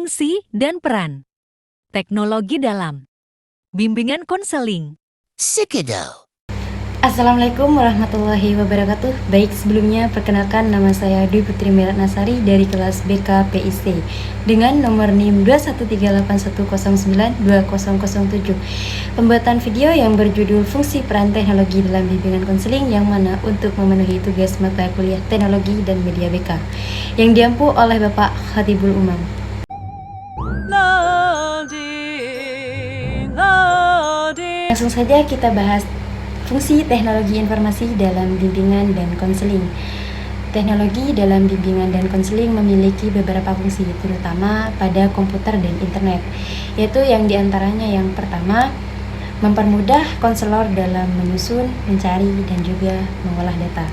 Fungsi dan peran teknologi dalam bimbingan konseling. Sekedar. Assalamualaikum warahmatullahi wabarakatuh. Baik, sebelumnya perkenalkan nama saya Dwi Putri Miratnasari dari kelas BK PIC dengan nomor NIM 21381092007. Pembuatan video yang berjudul Fungsi Peran Teknologi dalam Bimbingan Konseling yang mana untuk memenuhi tugas mata kuliah Teknologi dan Media BK yang diampu oleh Bapak Khatibul Umam. Langsung saja kita bahas fungsi teknologi informasi dalam bimbingan dan konseling. Teknologi dalam bimbingan dan konseling memiliki beberapa fungsi, terutama pada komputer dan internet, yaitu yang diantaranya yang pertama, mempermudah konselor dalam menyusun, mencari, dan juga mengolah data.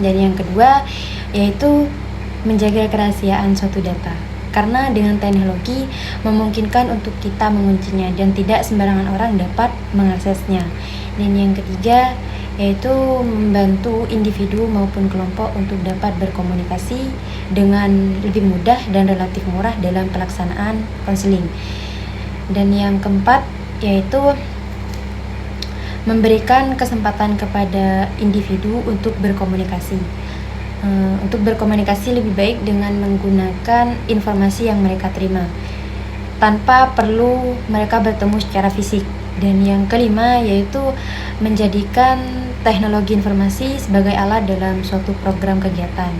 Dan yang kedua, yaitu menjaga kerahasiaan suatu data. Karena dengan teknologi memungkinkan untuk kita menguncinya dan tidak sembarangan orang dapat mengaksesnya. Dan yang ketiga, yaitu membantu individu maupun kelompok untuk dapat berkomunikasi dengan lebih mudah dan relatif murah dalam pelaksanaan konseling. Dan yang keempat, yaitu memberikan kesempatan kepada individu untuk berkomunikasi. Untuk berkomunikasi lebih baik dengan menggunakan informasi yang mereka terima tanpa perlu mereka bertemu secara fisik. Dan yang kelima, yaitu menjadikan teknologi informasi sebagai alat dalam suatu program kegiatan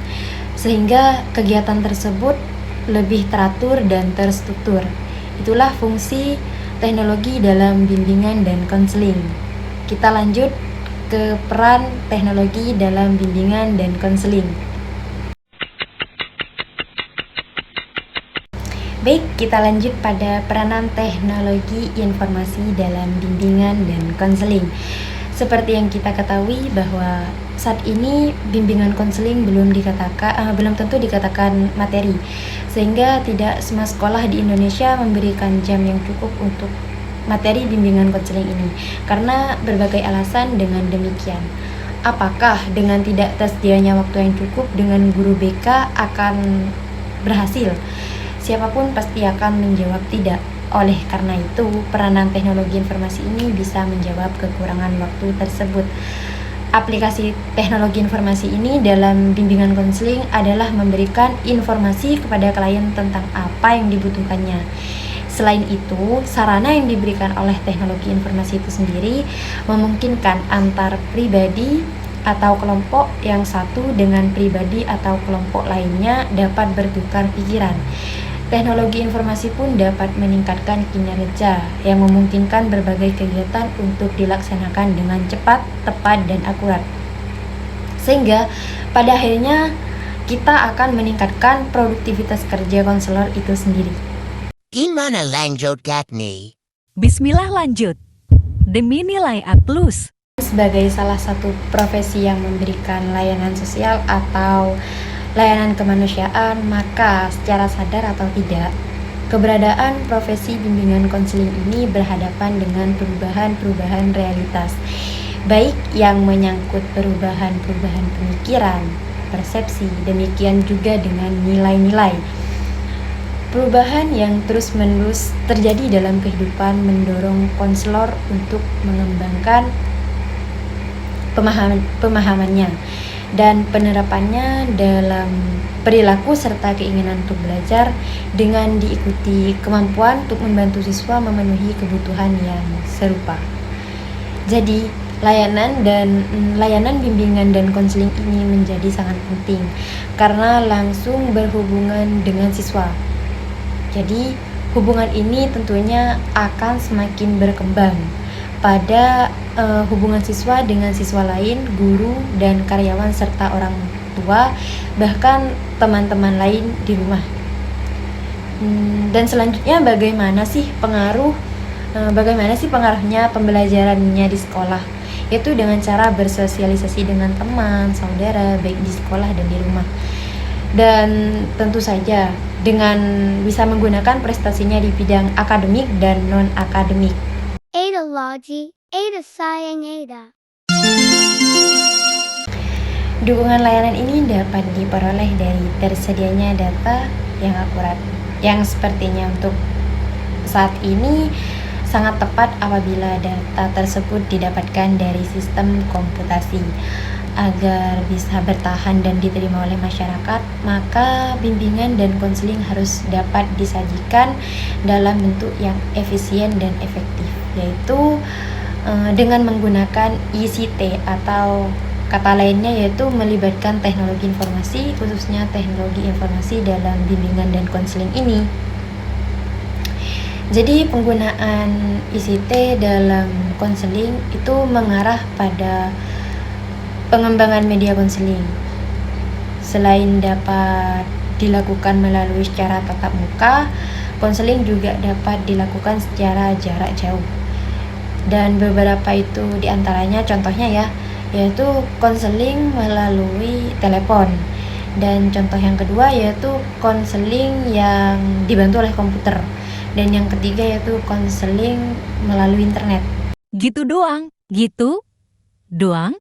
sehingga kegiatan tersebut lebih teratur dan terstruktur. Itulah fungsi teknologi dalam bimbingan dan konseling. Kita lanjut ke peran teknologi dalam bimbingan dan konseling. Baik, kita lanjut pada peranan teknologi informasi dalam bimbingan dan konseling. Seperti yang kita ketahui bahwa saat ini bimbingan konseling belum tentu dikatakan materi, sehingga tidak semua sekolah di Indonesia memberikan jam yang cukup untuk materi bimbingan konseling ini karena berbagai alasan. Dengan demikian, apakah dengan tidak tersedianya waktu yang cukup dengan guru BK akan berhasil? Siapapun pasti akan menjawab tidak. Oleh karena itu, peranan teknologi informasi ini bisa menjawab kekurangan waktu tersebut. Aplikasi teknologi informasi ini dalam bimbingan konseling adalah memberikan informasi kepada klien tentang apa yang dibutuhkannya. Selain itu, sarana yang diberikan oleh teknologi informasi itu sendiri memungkinkan antar pribadi atau kelompok yang satu dengan pribadi atau kelompok lainnya dapat bertukar pikiran. Teknologi informasi pun dapat meningkatkan kinerja yang memungkinkan berbagai kegiatan untuk dilaksanakan dengan cepat, tepat, dan akurat. Sehingga pada akhirnya kita akan meningkatkan produktivitas kerja konselor itu sendiri. Gimana lanjut nih? Bismillah lanjut. Demi nilai A+. Sebagai salah satu profesi yang memberikan layanan sosial atau layanan kemanusiaan, maka secara sadar atau tidak, keberadaan profesi bimbingan konseling ini berhadapan dengan perubahan-perubahan realitas, baik yang menyangkut perubahan-perubahan pemikiran, persepsi, demikian juga dengan nilai-nilai. Perubahan yang terus-menerus terjadi dalam kehidupan mendorong konselor untuk mengembangkan pemahamannya dan penerapannya dalam perilaku serta keinginan untuk belajar dengan diikuti kemampuan untuk membantu siswa memenuhi kebutuhan yang serupa. Jadi, layanan bimbingan dan konseling ini menjadi sangat penting karena langsung berhubungan dengan siswa. Jadi, hubungan ini tentunya akan semakin berkembang pada hubungan siswa dengan siswa lain, guru, dan karyawan, serta orang tua, bahkan teman-teman lain di rumah. Dan selanjutnya, bagaimana sih pengaruhnya pembelajarannya di sekolah? Yaitu dengan cara bersosialisasi dengan teman, saudara, baik di sekolah dan di rumah. Dan tentu saja dengan bisa menggunakan prestasinya di bidang akademik dan non-akademik. Ada Logi, Ada Sayang Ada. Dukungan layanan ini dapat diperoleh dari tersedianya data yang akurat, yang sepertinya untuk saat ini sangat tepat apabila data tersebut didapatkan dari sistem komputasi. Agar bisa bertahan dan diterima oleh masyarakat, maka bimbingan dan konseling harus dapat disajikan dalam bentuk yang efisien dan efektif, yaitu dengan menggunakan ICT atau kata lainnya yaitu melibatkan teknologi informasi, khususnya teknologi informasi dalam bimbingan dan konseling ini. Jadi penggunaan ICT dalam konseling itu mengarah pada pengembangan media konseling. Selain dapat dilakukan melalui secara tatap muka, konseling juga dapat dilakukan secara jarak jauh. Dan beberapa itu diantaranya contohnya ya, yaitu konseling melalui telepon. Dan contoh yang kedua yaitu konseling yang dibantu oleh komputer. Dan yang ketiga yaitu konseling melalui internet. Gitu doang, gitu doang.